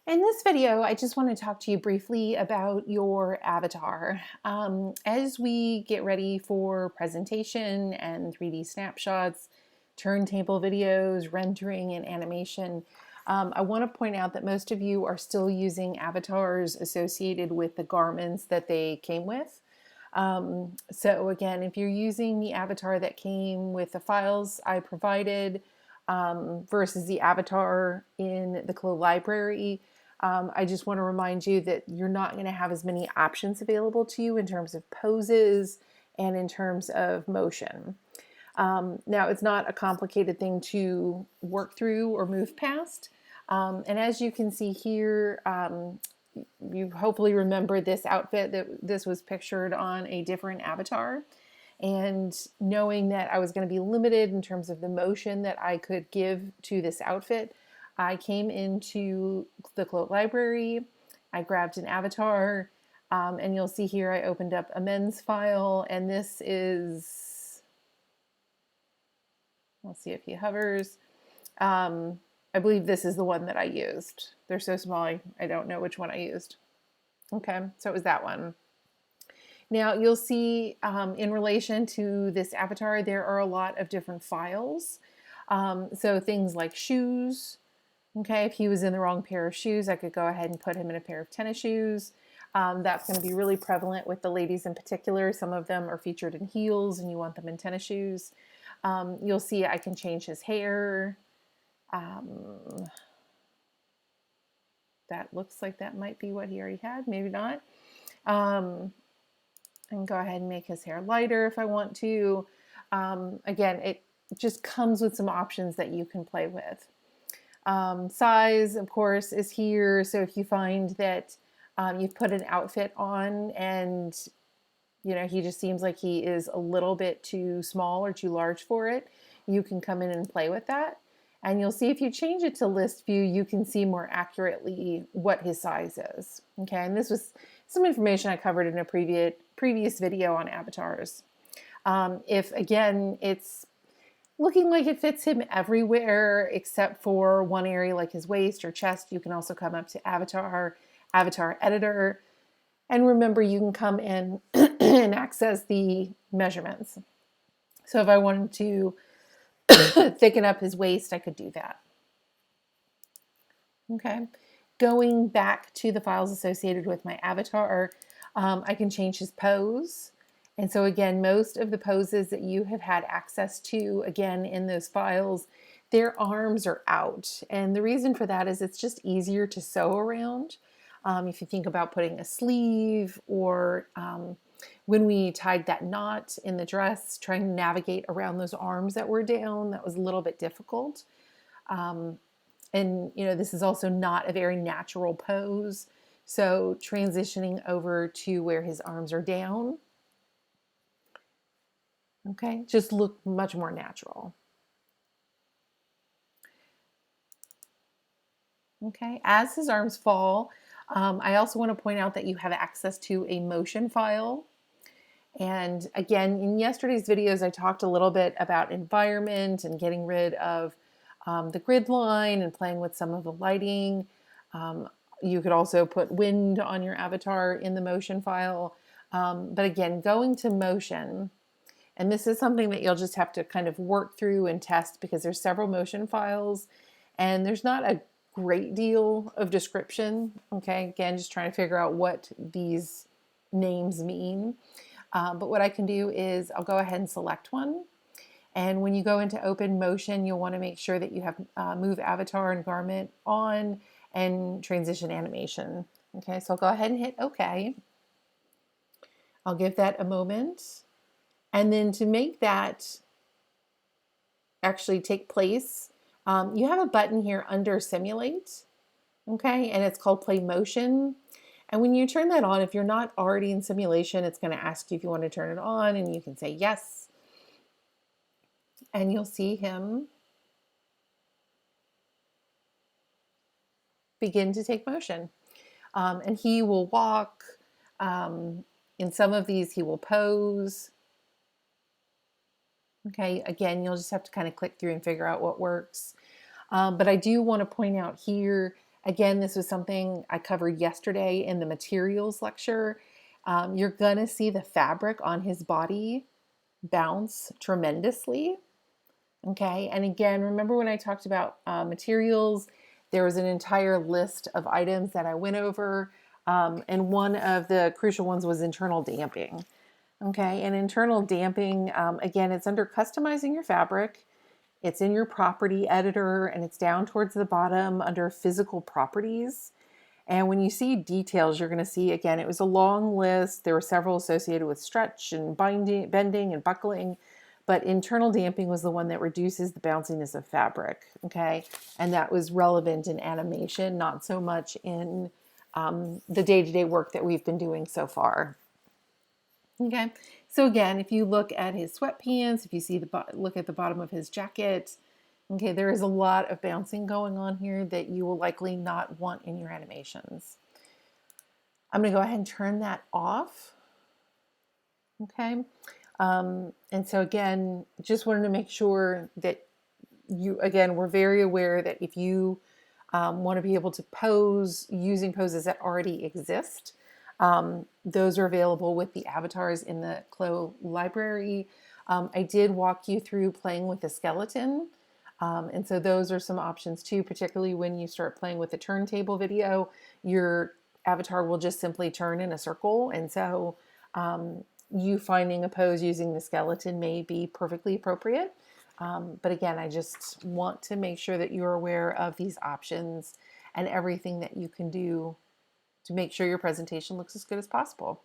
In this video, I just want to talk to you briefly about your avatar. As we get ready for presentation and 3D snapshots, turntable videos, rendering, and animation, I want to point out that most of you are still using avatars associated with the garments that they came with. So again, if you're using the avatar that came with the files I provided versus the avatar in the Clo library, I just want to remind you that you're not going to have as many options available to you in terms of poses and in terms of motion. Now, it's not a complicated thing to work through or move past. And as you can see here, you hopefully remember this outfit, that this was pictured on a different avatar. And knowing that I was going to be limited in terms of the motion that I could give to this outfit, I came into the Clo library, I grabbed an avatar, and you'll see here I opened up a men's file, and this is, let's see if he hovers. I believe this is the one that I used. They're so small, I don't know which one I used. Okay, so it was that one. Now you'll see in relation to this avatar, there are a lot of different files. So things like shoes. Okay, if he was in the wrong pair of shoes, I could go ahead and put him in a pair of tennis shoes. That's going to be really prevalent with the ladies in particular. Some of them are featured in heels and you want them in tennis shoes. You'll see I can change his hair. That looks like that might be what he already had, maybe not. I can go ahead and make his hair lighter if I want to. Again, it just comes with some options that you can play with. Size, of course, is here. So if you find that you've put an outfit on and he just seems like he is a little bit too small or too large for it, you can come in and play with that. And you'll see if you change it to list view, you can see more accurately what his size is. Okay, and this was some information I covered in a previous video on avatars. If again, it's looking like it fits him everywhere except for one area like his waist or chest, you can also come up to avatar editor. And remember, you can come in and access the measurements. So if I wanted to thicken up his waist, I could do that. Okay. Going back to the files associated with my avatar, I can change his pose. And so again, most of the poses that you have had access to, again, in those files, their arms are out. And the reason for that is it's just easier to sew around. If you think about putting a sleeve or when we tied that knot in the dress, trying to navigate around those arms that were down, that was a little bit difficult. And this is also not a very natural pose. So transitioning over to where his arms are down, okay, just look much more natural. Okay, as his arms fall, I also want to point out that you have access to a motion file. And again, in yesterday's videos, I talked a little bit about environment and getting rid of the grid line and playing with some of the lighting. You could also put wind on your avatar in the motion file. But again, going to motion, and this is something that you'll just have to kind of work through and test because there's several motion files and there's not a great deal of description. Okay, again, just trying to figure out what these names mean. But what I can do is I'll go ahead and select one. And when you go into open motion, you'll want to make sure that you have move avatar and garment on and transition animation. Okay, so I'll go ahead and hit OK. I'll give that a moment. And then to make that actually take place, you have a button here under simulate. Okay, and it's called play motion. And when you turn that on, if you're not already in simulation, it's going to ask you if you want to turn it on, and you can say yes. And you'll see him begin to take motion. And he will walk. In some of these, he will pose. Okay, again, you'll just have to kind of click through and figure out what works. But I do want to point out here, Again, this was something I covered yesterday in the materials lecture. You're going to see the fabric on his body bounce tremendously. Okay, and again, remember when I talked about materials, there was an entire list of items that I went over, and one of the crucial ones was internal damping. Okay, and internal damping, again, it's under customizing your fabric. It's in your property editor, and it's down towards the bottom under physical properties. And when you see details, you're going to see, again, it was a long list. There were several associated with stretch and binding, bending and buckling, but internal damping was the one that reduces the bounciness of fabric, okay? And that was relevant in animation, not so much in the day-to-day work that we've been doing so far. Okay, so again, if you look at his sweatpants, if you see look at the bottom of his jacket, okay, there is a lot of bouncing going on here that you will likely not want in your animations. I'm going to go ahead and turn that off. Okay, and so again, just wanted to make sure that you, again, we're very aware that if you want to be able to pose using poses that already exist, those are available with the avatars in the Clo library. I did walk you through playing with the skeleton. And so those are some options too, particularly when you start playing with the turntable video, your avatar will just simply turn in a circle. And so you finding a pose using the skeleton may be perfectly appropriate. But again, I just want to make sure that you're aware of these options and everything that you can do to make sure your presentation looks as good as possible.